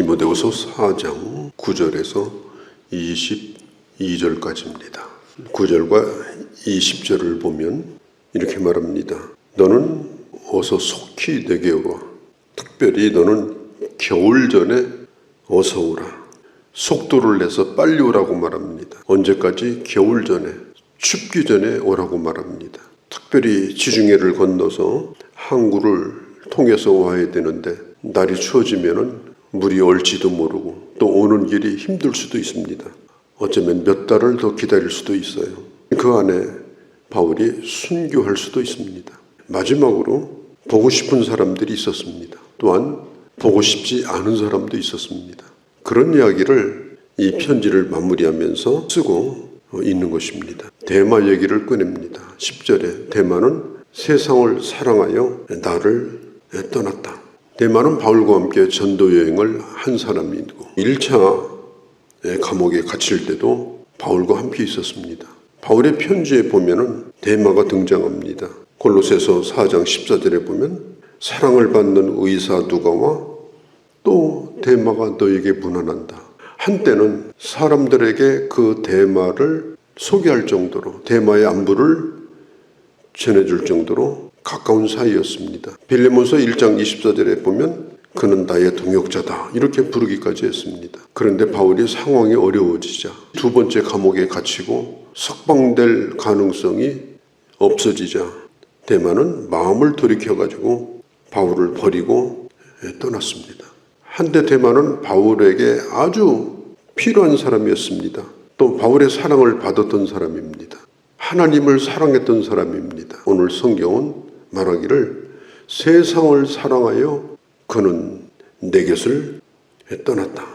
디모데후서 4장 9절에서 22절까지입니다. 9절과 20절을 보면 이렇게 말합니다. 너는 어서 속히 내게 오라. 특별히 너는 겨울 전에 어서 오라. 속도를 내서 빨리 오라고 말합니다. 언제까지? 겨울 전에, 춥기 전에 오라고 말합니다. 특별히 지중해를 건너서 항구를 통해서 와야 되는데 날이 추워지면은 물이 얼지도 모르고 또 오는 길이 힘들 수도 있습니다. 어쩌면 몇 달을 더 기다릴 수도 있어요. 그 안에 바울이 순교할 수도 있습니다. 마지막으로 보고 싶은 사람들이 있었습니다. 또한 보고 싶지 않은 사람도 있었습니다. 그런 이야기를 이 편지를 마무리하면서 쓰고 있는 것입니다. 데마 얘기를 꺼냅니다. 10절에 데마는 세상을 사랑하여 나를 떠났다. 데마는 바울과 함께 전도 여행을 한 사람이고 1차 감옥에 갇힐 때도 바울과 함께 있었습니다. 바울의 편지에 보면은 데마가 등장합니다. 골로새서 4장 14절에 보면 사랑을 받는 의사 누가와 또 데마가 너에게 문안한다. 한때는 사람들에게 그 데마를 소개할 정도로 데마의 안부를 전해줄 정도로 가까운 사이였습니다. 빌레몬서 1장 24절에 보면 그는 나의 동역자다 이렇게 부르기까지 했습니다. 그런데 바울이 상황이 어려워지자 두 번째 감옥에 갇히고 석방될 가능성이 없어지자 데마는 마음을 돌이켜가지고 바울을 버리고 떠났습니다. 한때 데마는 바울에게 아주 필요한 사람이었습니다. 또 바울의 사랑을 받았던 사람입니다. 하나님을 사랑했던 사람입니다. 오늘 성경은 말하기를 세상을 사랑하여 그는 내 곁을 떠났다.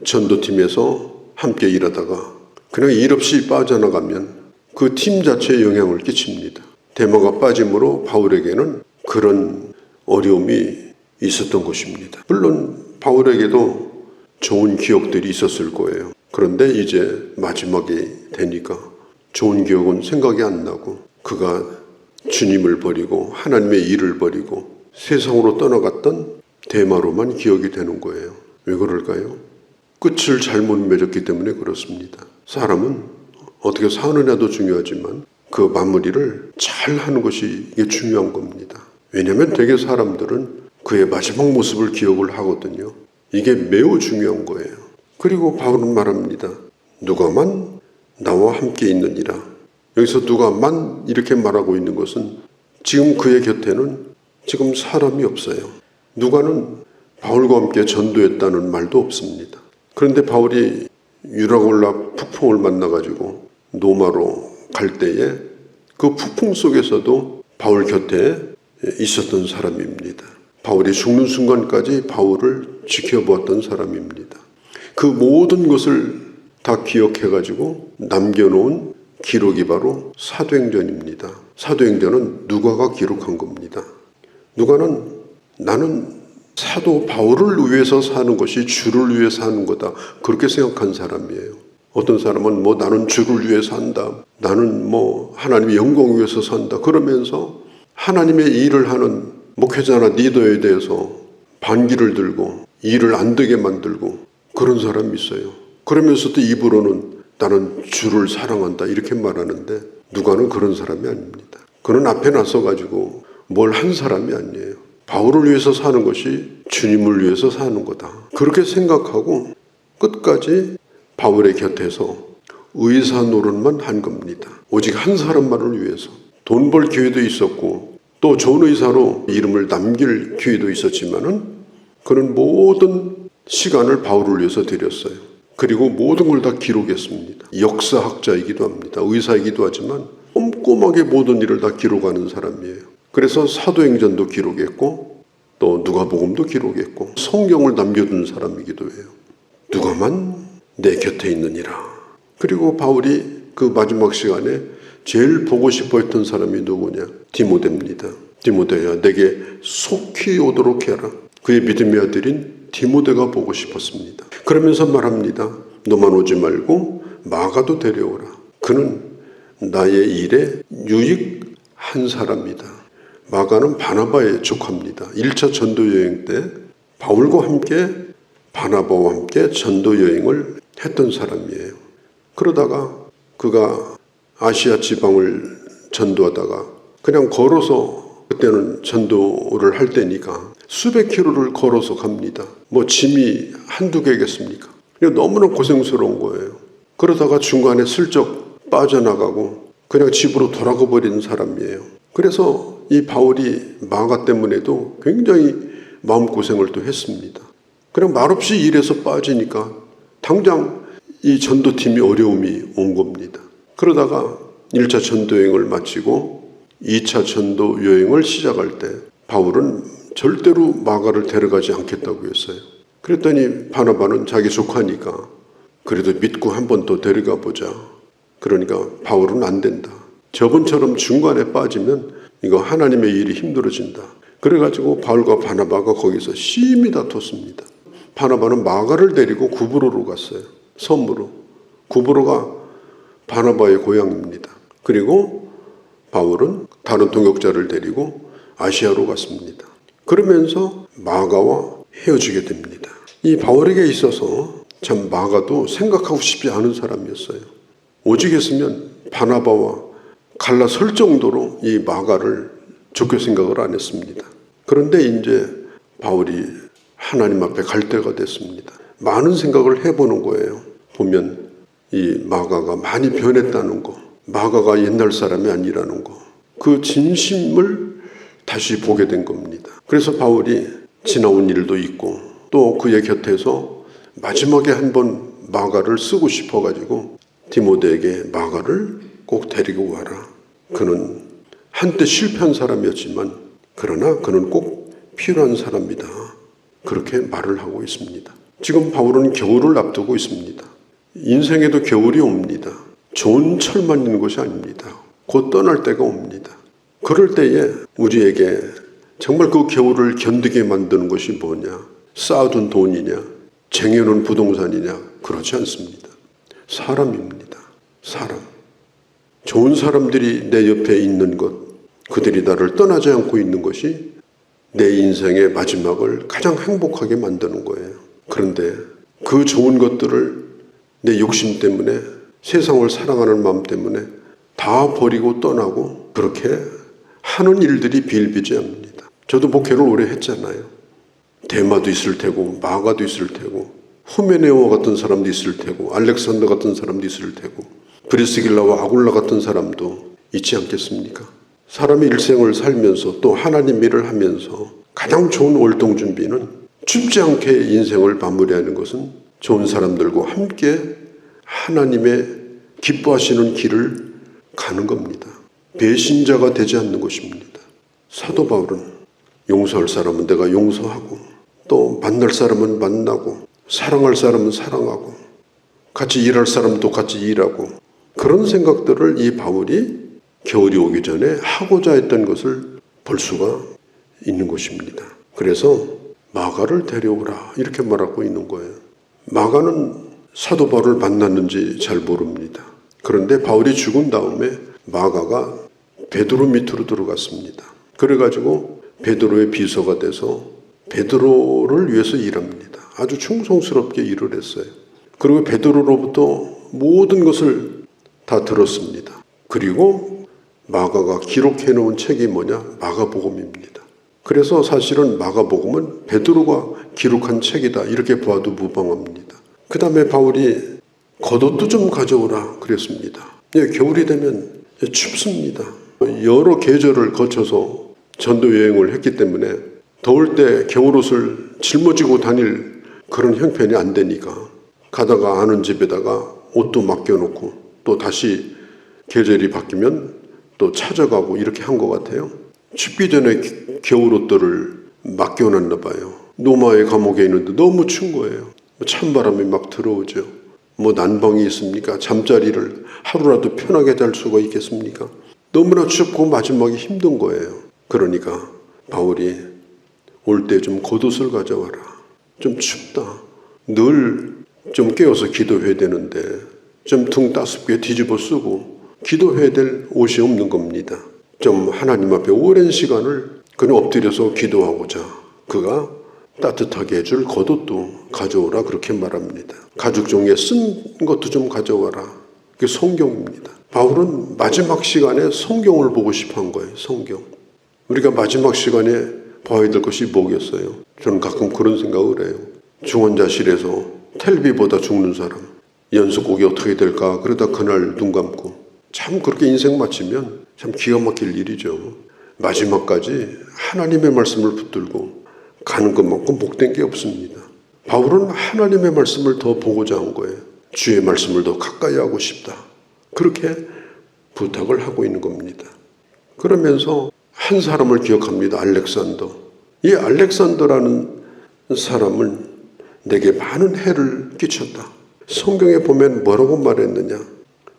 전도팀에서 함께 일하다가 그냥 일 없이 빠져나가면 그 팀 자체에 영향을 끼칩니다. 데마가 빠짐으로 바울에게는 그런 어려움이 있었던 것입니다. 물론 바울에게도 좋은 기억들이 있었을 거예요. 그런데 이제 마지막이 되니까 좋은 기억은 생각이 안 나고 그가 주님을 버리고 하나님의 일을 버리고 세상으로 떠나갔던 데마로만 기억이 되는 거예요. 왜 그럴까요? 끝을 잘못 맺었기 때문에 그렇습니다. 사람은 어떻게 사느냐도 중요하지만 그 마무리를 잘 하는 것이 이게 중요한 겁니다. 왜냐하면 되게 사람들은 그의 마지막 모습을 기억을 하거든요. 이게 매우 중요한 거예요. 그리고 바울은 말합니다. 누가만 나와 함께 있느니라. 여기서 누가만 이렇게 말하고 있는 것은 지금 그의 곁에는 지금 사람이 없어요. 누가는 바울과 함께 전도했다는 말도 없습니다. 그런데 바울이 유라골라 북풍을 만나가지고 노마로 갈 때에 그 북풍 속에서도 바울 곁에 있었던 사람입니다. 바울이 죽는 순간까지 바울을 지켜보았던 사람입니다. 그 모든 것을 다 기억해가지고 남겨놓은 기록이 바로 사도행전입니다. 사도행전은 누가가 기록한 겁니다. 누가는 나는 사도 바울을 위해서 사는 것이 주를 위해 사는 거다. 그렇게 생각한 사람이에요. 어떤 사람은 나는 주를 위해 산다. 나는 하나님의 영광을 위해서 산다. 그러면서 하나님의 일을 하는 목회자나 리더에 대해서 반기를 들고 일을 안 되게 만들고 그런 사람이 있어요. 그러면서도 입으로는 나는 주를 사랑한다 이렇게 말하는데 누가는 그런 사람이 아닙니다. 그는 앞에 나서가지고 뭘 한 사람이 아니에요. 바울을 위해서 사는 것이 주님을 위해서 사는 거다. 그렇게 생각하고 끝까지 바울의 곁에서 의사 노릇만 한 겁니다. 오직 한 사람만을 위해서. 돈 벌 기회도 있었고 또 좋은 의사로 이름을 남길 기회도 있었지만은 그는 모든 시간을 바울을 위해서 드렸어요. 그리고 모든 걸 다 기록했습니다. 역사학자이기도 합니다. 의사이기도 하지만 꼼꼼하게 모든 일을 다 기록하는 사람이에요. 그래서 사도행전도 기록했고 또 누가복음도 기록했고 성경을 남겨둔 사람이기도 해요. 누가만 내 곁에 있느니라. 그리고 바울이 그 마지막 시간에 제일 보고 싶어 했던 사람이 누구냐? 디모데입니다. 디모데야 내게 속히 오도록 해라. 그의 믿음의 아들인 디모데가 보고 싶었습니다. 그러면서 말합니다. 너만 오지 말고 마가도 데려오라. 그는 나의 일에 유익한 사람이다. 마가는 바나바의 조카입니다. 1차 전도여행 때 바울과 함께 바나바와 함께 전도 여행을 했던 사람이에요. 그러다가 그가 아시아 지방을 전도하다가 그냥 걸어서, 그때는 전도를 할 때니까 수백 킬로를 걸어서 갑니다. 뭐 짐이 한두 개겠습니까? 너무나 고생스러운 거예요. 그러다가 중간에 슬쩍 빠져나가고 그냥 집으로 돌아가 버리는 사람이에요. 그래서 이 바울이 마가 때문에도 굉장히 마음고생을 또 했습니다. 그냥 말없이 일에서 빠지니까 당장 이 전도팀이 어려움이 온 겁니다. 그러다가 1차 전도여행을 마치고 2차 전도 여행을 시작할 때 바울은 절대로 마가를 데려가지 않겠다고 했어요. 그랬더니 바나바는 자기 조카니까 그래도 믿고 한 번 더 데려가 보자. 그러니까 바울은 안 된다. 저번처럼 중간에 빠지면 이거 하나님의 일이 힘들어진다. 그래가지고 바울과 바나바가 거기서 심히 다퉜습니다. 바나바는 마가를 데리고 구브로로 갔어요. 섬으로. 구브로가 바나바의 고향입니다. 그리고 바울은 다른 동역자를 데리고 아시아로 갔습니다. 그러면서 마가와 헤어지게 됩니다. 이 바울에게 있어서 참 마가도 생각하고 싶지 않은 사람이었어요. 오직 했으면 바나바와 갈라설 정도로 이 마가를 좋게 생각을 안 했습니다. 그런데 이제 바울이 하나님 앞에 갈 때가 됐습니다. 많은 생각을 해보는 거예요. 보면 이 마가가 많이 변했다는 거, 마가가 옛날 사람이 아니라는 거, 그 진심을 다시 보게 된 겁니다. 그래서 바울이 지나온 일도 있고 또 그의 곁에서 마지막에 한번 마가를 쓰고 싶어가지고 디모데에게 마가를 꼭 데리고 와라. 그는 한때 실패한 사람이었지만 그러나 그는 꼭 필요한 사람이다. 그렇게 말을 하고 있습니다. 지금 바울은 겨울을 앞두고 있습니다. 인생에도 겨울이 옵니다. 좋은 철만 있는 것이 아닙니다. 곧 떠날 때가 옵니다. 그럴 때에 우리에게 정말 그 겨울을 견디게 만드는 것이 뭐냐? 쌓아둔 돈이냐? 쟁여놓은 부동산이냐? 그렇지 않습니다. 사람입니다. 사람. 좋은 사람들이 내 옆에 있는 것, 그들이 나를 떠나지 않고 있는 것이 내 인생의 마지막을 가장 행복하게 만드는 거예요. 그런데 그 좋은 것들을 내 욕심 때문에, 세상을 사랑하는 마음 때문에 다 버리고 떠나고 그렇게 하는 일들이 비일비재합니다. 저도 목회를 오래 했잖아요. 데마도 있을 테고 마가도 있을 테고 후메네오 같은 사람도 있을 테고 알렉산더 같은 사람도 있을 테고 브리스길라와 아굴라 같은 사람도 있지 않겠습니까? 사람이 일생을 살면서 또 하나님 일을 하면서 가장 좋은 월동 준비는 춥지 않게 인생을 마무리하는 것은 좋은 사람들과 함께 하나님의 기뻐하시는 길을 가는 겁니다. 배신자가 되지 않는 것입니다. 사도 바울은 용서할 사람은 내가 용서하고 또 만날 사람은 만나고 사랑할 사람은 사랑하고 같이 일할 사람도 같이 일하고 그런 생각들을 이 바울이 겨울이 오기 전에 하고자 했던 것을 볼 수가 있는 것입니다. 그래서 마가를 데려오라 이렇게 말하고 있는 거예요. 마가는 사도 바울을 만났는지 잘 모릅니다. 그런데 바울이 죽은 다음에 마가가 베드로 밑으로 들어갔습니다. 그래가지고 베드로의 비서가 돼서 베드로를 위해서 일합니다. 아주 충성스럽게 일을 했어요. 그리고 베드로로부터 모든 것을 다 들었습니다. 그리고 마가가 기록해 놓은 책이 뭐냐? 마가복음입니다. 그래서 사실은 마가복음은 베드로가 기록한 책이다 이렇게 봐도 무방합니다. 그 다음에 바울이 겉옷도 좀 가져오라 그랬습니다. 겨울이 되면 춥습니다. 여러 계절을 거쳐서 전도 여행을 했기 때문에 더울 때 겨울옷을 짊어지고 다닐 그런 형편이 안 되니까 가다가 아는 집에다가 옷도 맡겨놓고 또 다시 계절이 바뀌면 또 찾아가고 이렇게 한 것 같아요. 춥기 전에 겨울옷들을 맡겨놨나 봐요. 노마의 감옥에 있는데 너무 추운 거예요. 찬바람이 막 들어오죠. 뭐 난방이 있습니까? 잠자리를 하루라도 편하게 잘 수가 있겠습니까? 너무나 춥고 마지막에 힘든 거예요. 그러니까 바울이 올 때 좀 겉옷을 가져와라. 좀 춥다. 늘 좀 깨워서 기도해야 되는데 좀 등 따숩게 뒤집어 쓰고 기도해야 될 옷이 없는 겁니다. 좀 하나님 앞에 오랜 시간을 그냥 엎드려서 기도하고자 그가 따뜻하게 해줄 겉옷도 가져오라 그렇게 말합니다. 가죽 종이에 쓴 것도 좀 가져와라. 그게 성경입니다. 바울은 마지막 시간에 성경을 보고 싶어 한 거예요. 성경. 우리가 마지막 시간에 봐야 될 것이 뭐겠어요? 저는 가끔 그런 생각을 해요. 중환자실에서 텔레비보다 죽는 사람, 연속곡이 어떻게 될까 그러다 그날 눈 감고, 참 그렇게 인생 마치면 참 기가 막힐 일이죠. 마지막까지 하나님의 말씀을 붙들고 가는 것만큼 복된 게 없습니다. 바울은 하나님의 말씀을 더 보고자 한 거예요. 주의 말씀을 더 가까이 하고 싶다. 그렇게 부탁을 하고 있는 겁니다. 그러면서 한 사람을 기억합니다. 알렉산더. 이 알렉산더라는 사람은 내게 많은 해를 끼쳤다. 성경에 보면 뭐라고 말했느냐?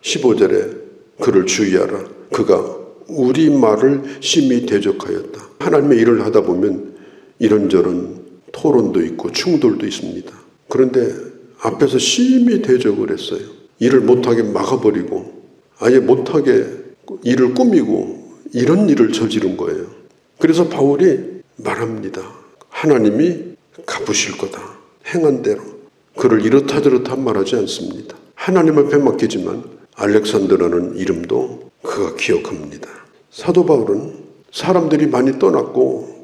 15절에 그를 주의하라. 그가 우리 말을 심히 대적하였다. 하나님의 일을 하다 보면 이런저런 토론도 있고 충돌도 있습니다. 그런데 앞에서 심히 대적을 했어요. 일을 못하게 막아버리고 아예 못하게 일을 꾸미고 이런 일을 저지른 거예요. 그래서 바울이 말합니다. 하나님이 갚으실 거다. 행한 대로. 그를 이렇다 저렇다 말하지 않습니다. 하나님 앞에 맡기지만 알렉산더라는 이름도 그가 기억합니다. 사도 바울은 사람들이 많이 떠났고